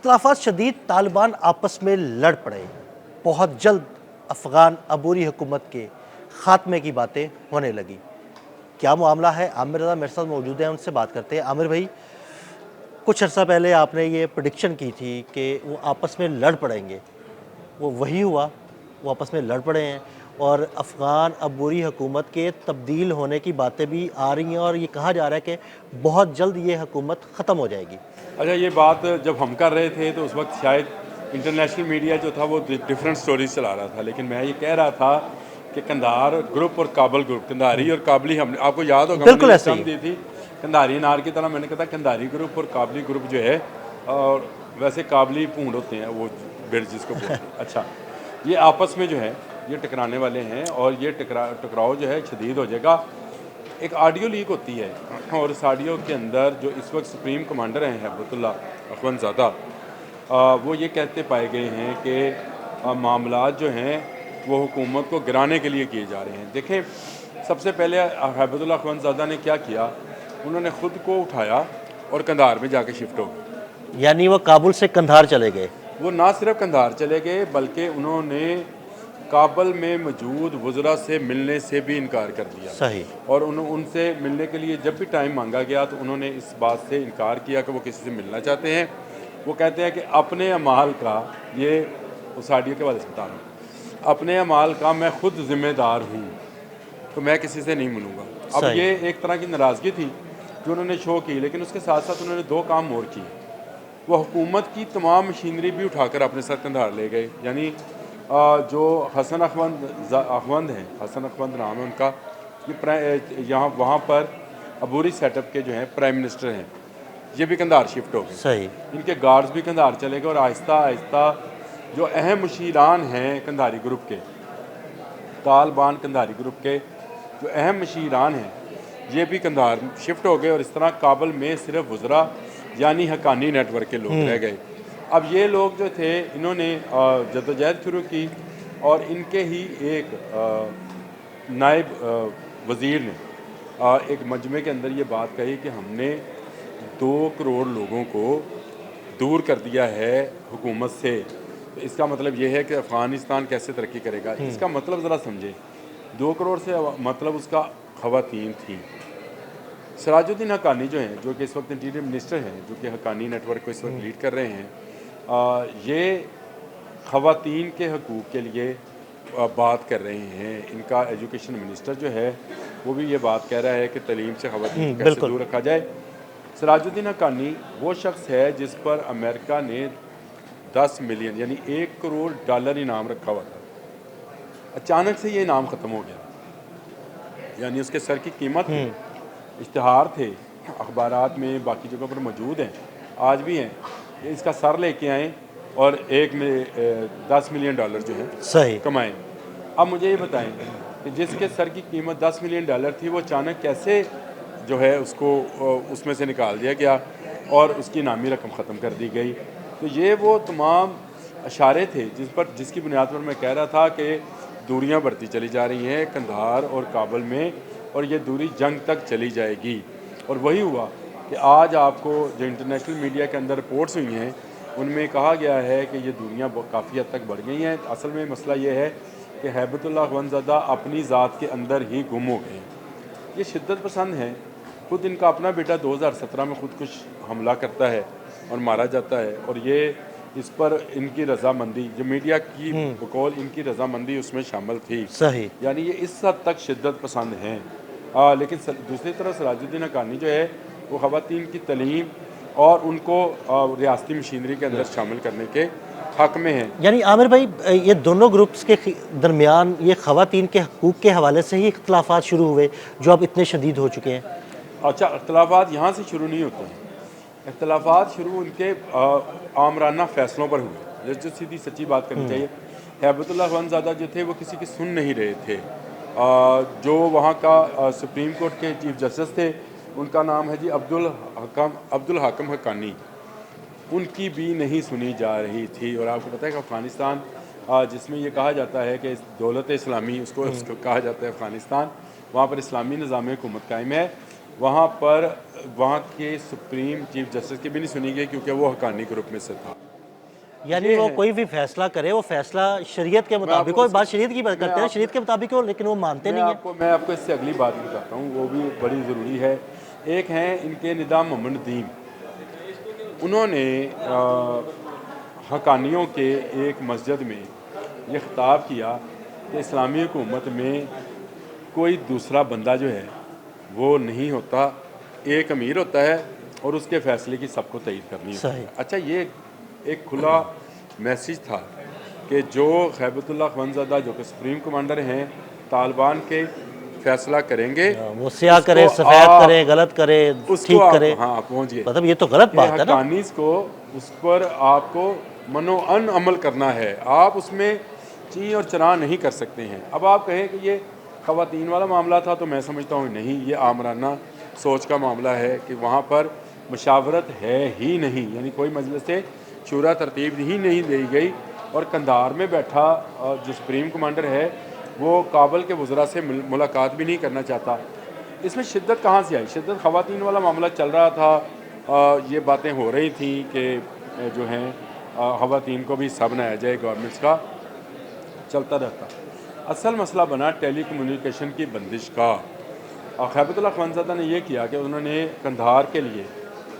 इख्तलाफात शदीद, तालिबान आपस में लड़ पड़े। बहुत जल्द अफ़गान अबूरी हुकूमत के ख़ात्मे की बातें होने लगी। क्या मामला है? आमिर रज़ा मेरे साथ मौजूद हैं, उनसे बात करते हैं। आमिर भाई, कुछ अर्सा पहले आपने ये प्रेडिक्शन की थी कि वो आपस में लड़ पड़ेंगे, वो वही हुआ, वो आपस में लड़ पड़े हैं और अफ़गान अबूरी हुकूमत के तब्दील होने की बातें भी आ रही हैं और ये कहा जा रहा है कि बहुत जल्द ये हुकूमत ख़त्म हो जाएगी। अच्छा, ये बात जब हम कर रहे थे तो उस वक्त शायद इंटरनेशनल मीडिया जो था वो डिफरेंट स्टोरीज चला रहा था, लेकिन मैं ये कह रहा था कि कंधार ग्रुप और काबल ग्रुप, कंधारी और काबली, हमने आपको याद होगा बिल्कुल मैंने ऐसे टर्म ही। दी थी कंधारी नार की तरह। मैंने कहा था कंधारी ग्रुप और काबली ग्रुप जो है, और वैसे काबली पूंड होते हैं वो बिर जिसको बोलते हैं। अच्छा, ये आपस में जो है ये टकराने वाले हैं और ये टकराव जो है शदीद हो जाएगा। एक ऑडियो लीक होती है और इस ऑडियो के अंदर जो इस वक्त सुप्रीम कमांडर हैं हैबतुल्लाह अखवंदज़ादा, वो ये कहते पाए गए हैं कि मामलात जो हैं वो हुकूमत को गिराने के लिए किए जा रहे हैं। देखें, सबसे पहले हैबतुल्लाह अखवंदज़ादा ने क्या किया, उन्होंने ख़ुद को उठाया और कंधार में जाके शिफ्ट हो गए। यानी वो काबुल से कंधार चले गए। वो ना सिर्फ कंधार चले गए बल्कि उन्होंने काबल में मौजूद वज़रा से मिलने से भी इनकार कर दिया। सही। और उनसे मिलने के लिए जब भी टाइम मांगा गया तो उन्होंने इस बात से इनकार किया कि वो किसी से मिलना चाहते हैं। वो कहते हैं कि अपने अमाल का, ये उस ऑडियो के वाले से बता रहा हूँ, अपने अमाल का मैं ख़ुद ज़िम्मेदार हूँ, तो मैं किसी से नहीं मिलूँगा। अब सही। ये एक तरह की नाराज़गी थी जो उन्होंने शो की, लेकिन उसके साथ साथ उन्होंने दो काम और किए। वो हुकूमत की तमाम मशीनरी भी उठाकर अपने साथ कंधार ले गए। यानी जो हसन अखवंद हैं, हसन अखवंद नाम है उनका, ये यहाँ वहाँ पर अबूरी सेटअप के जो हैं प्राइम मिनिस्टर हैं, ये भी कंधार शिफ्ट हो गए। सही। इनके गार्ड्स भी कंधार चले गए और आहिस्ता आहिस्ता जो अहम मुशीरान हैं कंधारी ग्रुप के, तालिबान कंधारी ग्रुप के जो अहम मुशीरान हैं, ये भी कंधार शिफ्ट हो गए और इस तरह काबल में सिर्फ वज़रा यानी हक्कानी नेटवर्क के लोग रह गए। अब ये लोग जो थे, इन्होंने जद्दोजहद शुरू की और इनके ही एक नायब वज़ीर ने एक मजमे के अंदर ये बात कही कि हमने 2 करोड़ लोगों को दूर कर दिया है हुकूमत से। तो इसका मतलब ये है कि अफ़गानिस्तान कैसे तरक्की करेगा। इसका मतलब ज़रा समझें, 2 करोड़ से मतलब उसका ख़वातीन थी। सिराजुद्दीन हक्कानी जो हैं, जो कि इस वक्त इंटीरियर मिनिस्टर हैं, जो कि हक्कानी नेटवर्क को इस वक्त लीड कर रहे हैं, ये ख़वातीन के हकूक़ के लिए बात कर रहे हैं। इनका एजुकेशन मिनिस्टर जो है वो भी ये बात कह रहा है कि तलीम से ख़वातीन को कैसे दूर रखा जाए। सिराजुद्दीन हक्कानी वो शख्स है जिस पर अमेरिका ने 10 मिलियन यानी $1 करोड़ इनाम रखा हुआ था। अचानक से ये इनाम ख़त्म हो गया। यानी उसके सर की कीमत थी, इश्तिहार थे, अखबारात में बाकी जगहों पर मौजूद हैं, आज भी हैं। इसका सर लेके आए और एक में $10 मिलियन जो है सही कमाएँ। अब मुझे ये बताएं कि जिसके सर की कीमत $10 मिलियन थी, वो अचानक कैसे जो है उसको उसमें से निकाल दिया गया और उसकी इनामी रकम ख़त्म कर दी गई। तो ये वो तमाम इशारे थे जिसकी बुनियाद पर मैं कह रहा था कि दूरियां बढ़ती चली जा रही हैं कंधार और काबल में, और ये दूरी जंग तक चली जाएगी। और वही हुआ कि आज आपको जो इंटरनेशनल मीडिया के अंदर रिपोर्ट्स हुई हैं उनमें कहा गया है कि ये दूरियां काफ़ी हद तक बढ़ गई हैं। असल में मसला ये है कि हैबतुल्लाह अखवंदज़ादा अपनी ज़ात के अंदर ही गुम हो गए। ये शिद्दत पसंद हैं। खुद इनका अपना बेटा 2017 में खुदकुश हमला करता है और मारा जाता है, और ये इस पर इनकी रजामंदी, जो मीडिया की बकौल इनकी रजामंदी उसमें शामिल थी। सही। यानी ये इस हद तक शिद्दत पसंद हैं। लेकिन दूसरी तरफ सिराजुद्दीन हक्कानी जो है वो ख़वातीन की तलीम और उनको रियासती मशीनरी के अंदर शामिल करने के हक़ में हैं। यानी आमिर भाई, ये दोनों ग्रुप्स के दरमियान ये ख़वातीन के हकूक़ के हवाले से ही इख्तलाफात शुरू हुए जो अब इतने शदीद हो चुके हैं। अच्छा, इख्तलाफात यहाँ से शुरू नहीं होते हैं। इख्तलाफात शुरू उनके आमराना फ़ैसलों पर हुए। जो सीधी सच्ची बात करनी चाहिए, हैबतुल्लाह अखवंदज़ादा जो थे वो किसी की सुन नहीं रहे थे। जो वहाँ का सुप्रीम कोर्ट के चीफ जस्टिस थे, उनका नाम है जी अब्दुल हाकम हक्कानी, उनकी भी नहीं सुनी जा रही थी। और आपको पता है कि अफ़गानिस्तान, जिसमें ये कहा जाता है कि दौलत इस्लामी उसको कहा जाता है अफ़गानिस्तान, वहाँ पर इस्लामी निज़ाम हुकूमत कायम है। वहाँ पर वहाँ के सुप्रीम चीफ जस्टिस की भी नहीं सुनी गई क्योंकि वो हक्कानी ग्रुप में से था। यानी ये वो है। कोई भी फैसला करे, वो फैसला शरीयत के मुताबिक हो। बात शरीयत की बात करते हैं, शरीयत के मुताबिक हो, लेकिन वो मानते नहीं है। मैं आपको इससे अगली बात भी बताता हूँ, वो भी बड़ी ज़रूरी है। एक हैं इनके निज़ाम मोहम्मद नदीम, उन्होंने हक्कानियों के एक मस्जिद में ये ख़िताब किया कि इस्लामी हुकूमत में कोई दूसरा बंदा जो है वो नहीं होता, एक अमीर होता है और उसके फ़ैसले की सबको तईद करनी होती सही। है। अच्छा, ये एक खुला मैसेज था कि जो खैबतुल्लाह अखवंज़ादा जो कि सुप्रीम कमांडर हैं तालिबान के, फ़ैसला करेंगे, वो स्याह करे, उसको सफ़ेद करे, आप गलत करे, उसको ठीक आप करे, हाँ पहुँच गए मतलब ये तो गलत कि बात है ना। हक्कानीस को उस पर आपको मनोअन अमल करना है, आप उसमें ची और चरा नहीं कर सकते हैं। अब आप कहें कि ये ख़वातीन वाला मामला था, तो मैं समझता हूँ नहीं, ये आमराना सोच का मामला है कि वहाँ पर मशावरत है ही नहीं, यानी कोई मजलिस शूरा तरतीब ही नहीं दी गई। और कंधार में बैठा जो सुप्रीम कमांडर है वो काबल के वज़रा से मुलाकात भी नहीं करना चाहता। इसमें शिद्दत कहाँ से आई? शिद्दत ख़वातीन वाला मामला चल रहा था, ये बातें हो रही थी कि जो हैं ख़वातीन को भी हिस्सा बनाया जाए गवर्नमेंट्स का, चलता रहता। असल मसला बना टेली कम्युनिकेशन की बंदिश का। खैबतुल्लाह अखवंज़ादा ने यह किया कि उन्होंने कंधार के लिए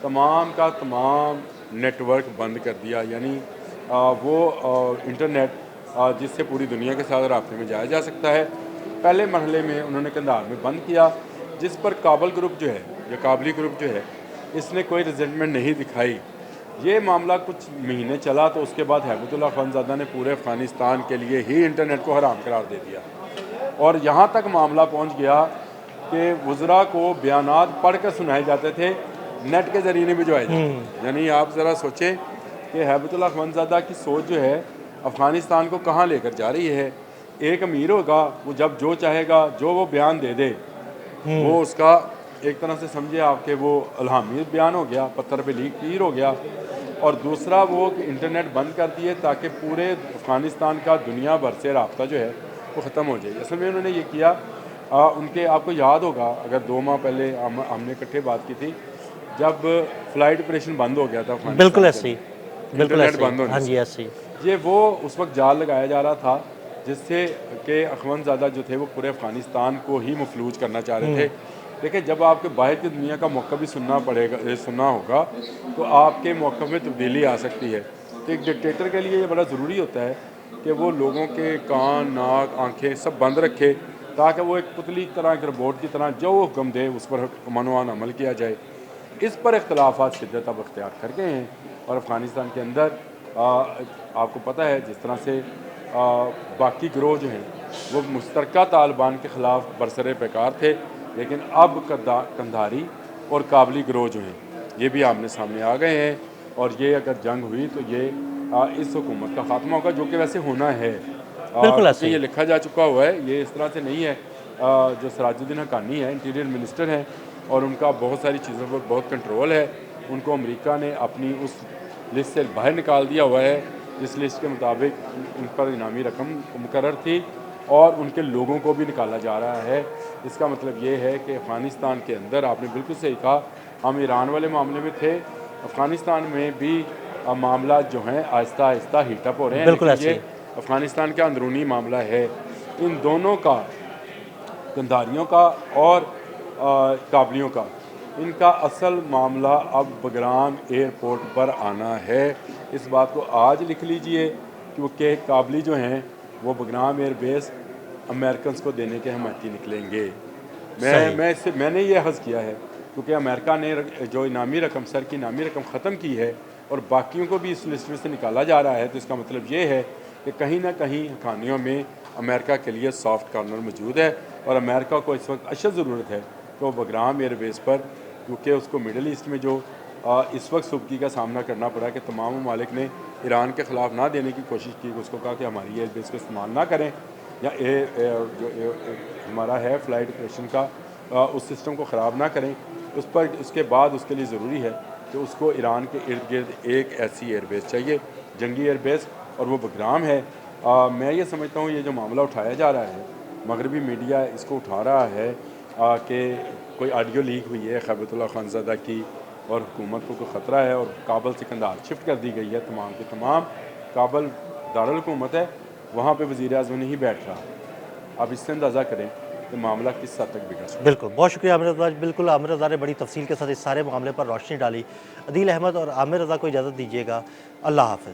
तमाम का तमाम नेटवर्क बंद कर दिया, यानी वो इंटरनेट जिससे पूरी दुनिया के साथ राब्ते में जाया जा सकता है, पहले मरहले में उन्होंने कंधार में बंद किया, जिस पर काबल ग्रुप जो है या काबली ग्रुप जो है इसने कोई रिजल्टमेंट नहीं दिखाई। ये मामला कुछ महीने चला, तो उसके बाद हैबतुल्लाह अखवंज़ादा ने पूरे अफ़गानिस्तान के लिए ही इंटरनेट को हराम करार दे दिया। और यहाँ तक मामला पहुँच गया कि वज़रा को बयानात पढ़ कर सुनाए जाते थे, नेट के ज़रिए नहीं भिजवाए जाते। यानी आप ज़रा सोचें कि हैबतुल्लाह अखवंज़ादा की सोच जो है अफ़गानिस्तान को कहाँ लेकर जा रही है। एक अमीर होगा, वो जब जो चाहेगा जो वो बयान दे दे, वो उसका एक तरह से समझे आपके वो अल्हामी बयान हो गया, पत्थर पे लीक तीर हो गया। और दूसरा वो कि इंटरनेट बंद कर दिए ताकि पूरे अफ़गानिस्तान का दुनिया भर से राब्ता जो है वो ख़त्म हो जाए। असल में उन्होंने ये किया, उनके आपको याद होगा, अगर 2 माह पहले हमने इकट्ठे बात की थी, जब फ़्लाइट ऑपरेशन बंद हो गया था बिल्कुल अफ़गानिस्तान के ऐसे ही, अंदर बिल्कुल इंटरनेट ऐसे ही, बंद होने हाँ जी से, ऐसे ही। ये वो उस वक्त जाल लगाया जा रहा था जिससे कि अखवंज़ादा जो थे वो पूरे अफ़गानिस्तान को ही मफलूज करना चाह रहे थे। देखिए, जब आपके बाहर की दुनिया का मौक़िफ़ भी सुनना होगा, तो आपके मौक़िफ़ में तब्दीली आ सकती है। तो एक डिक्टेटर के लिए ये बड़ा ज़रूरी होता है कि वो लोगों के कान, नाक, आँखें सब बंद रखे, ताकि वो एक पुतली की तरह, एक रोबोट की तरह जो हुक्म दे उस पर मनोआन अमल किया जाए। इस पर इख्तलाफात शिद्दत अब अख्तियार कर गए हैं। और अफ़गानिस्तान के अंदर आपको पता है जिस तरह से बाकी गिरोह जो हैं वो मुश्तरका तालिबान के ख़िलाफ़ बरसरे पैकार थे, लेकिन अब कंधारी और काबली गिरोह जो हैं ये भी आमने सामने आ गए हैं। और ये अगर जंग हुई तो ये इस हुकूमत का ख़ात्मा होगा, जो कि वैसे होना है, बिल्कुल क्योंकि ऐसे ये ही। लिखा जा चुका हुआ है। ये इस तरह से नहीं है। जो सराजुद्दीन हक्कानी है, इंटीरियर मिनिस्टर हैं, और उनका बहुत सारी चीज़ों पर बहुत कंट्रोल है। उनको अमेरिका ने अपनी उस लिस्ट से बाहर निकाल दिया हुआ है, जिस लिस्ट के मुताबिक उन पर इनामी रकम मुकर्रर थी, और उनके लोगों को भी निकाला जा रहा है। इसका मतलब ये है कि अफ़गानिस्तान के अंदर, आपने बिल्कुल सही कहा, हम ईरान वाले मामले में थे, अफ़गानिस्तान में भी मामला जो हैं आहिस्ता आहिस्ता हीटअप हो रहे हैं, बिल्कुल लेकिन ऐसे ये ही। अफ़गानिस्तान का अंदरूनी मामला है। इन दोनों का, कंधारियों का और काबलियों का, इनका असल मामला अब बगराम एयरपोर्ट पर आना है। इस बात को आज लिख लीजिए, क्योंकि काबली जो हैं वो बगराम एयरबेस अमेरिकन को देने के हमायती निकलेंगे। सही। मैंने ये हज़ किया है, क्योंकि अमेरिका ने जो इनामी रकम, सर की इनामी रकम ख़त्म की है और बाकियों को भी इस लिस्ट में से निकाला जा रहा है, तो इसका मतलब ये है कि कहीं ना कहीं हकानियों में अमेरिका के लिए सॉफ्ट कॉर्नर मौजूद है। और अमेरिका को इस वक्त अशद ज़रूरत है कि वो बगराम एयरबेस पर, क्योंकि उसको मिडल ईस्ट में जो इस वक्त सुबकी का सामना करना पड़ा कि तमाम ममालिक ने ईरान के ख़िलाफ़ ना देने की कोशिश की, उसको कहा कि हमारी एयरबेस को इस्तेमाल ना करें, या हमारा है फ़्लाइट ऑपरेशन का, उस सिस्टम को ख़राब ना करें। उस पर उसके बाद उसके लिए ज़रूरी है कि उसको ईरान के इर्द गिर्द एक ऐसी एयरबेस चाहिए, जंगी एयरबेस, और वो बगराम है। मैं ये समझता हूँ ये जो मामला उठाया जा रहा है, मगरबी मीडिया इसको उठा रहा है कि कोई ऑडियो लीक हुई है खैबतुल्लाह अखवंज़ादा की, और हुकूमत को कोई ख़तरा है और काबल से कंधार शिफ्ट कर दी गई है तमाम के तमाम। काबुल दारुल हुकूमत है, वहाँ पे वज़ीर आज़म नहीं बैठ रहा। आप इससे अंदाज़ा करें कि मामला किस हद तक बिगड़ सकता है। बिल्कुल, बहुत शुक्रिया आमिर रज़ा। बिल्कुल, आमिर रज़ा ने बड़ी तफसील के साथ इस सारे मामले पर रोशनी डाली। अदील अहमद और आमिर रज़ा को इजाज़त दीजिएगा। अल्लाह हाफ़िज़।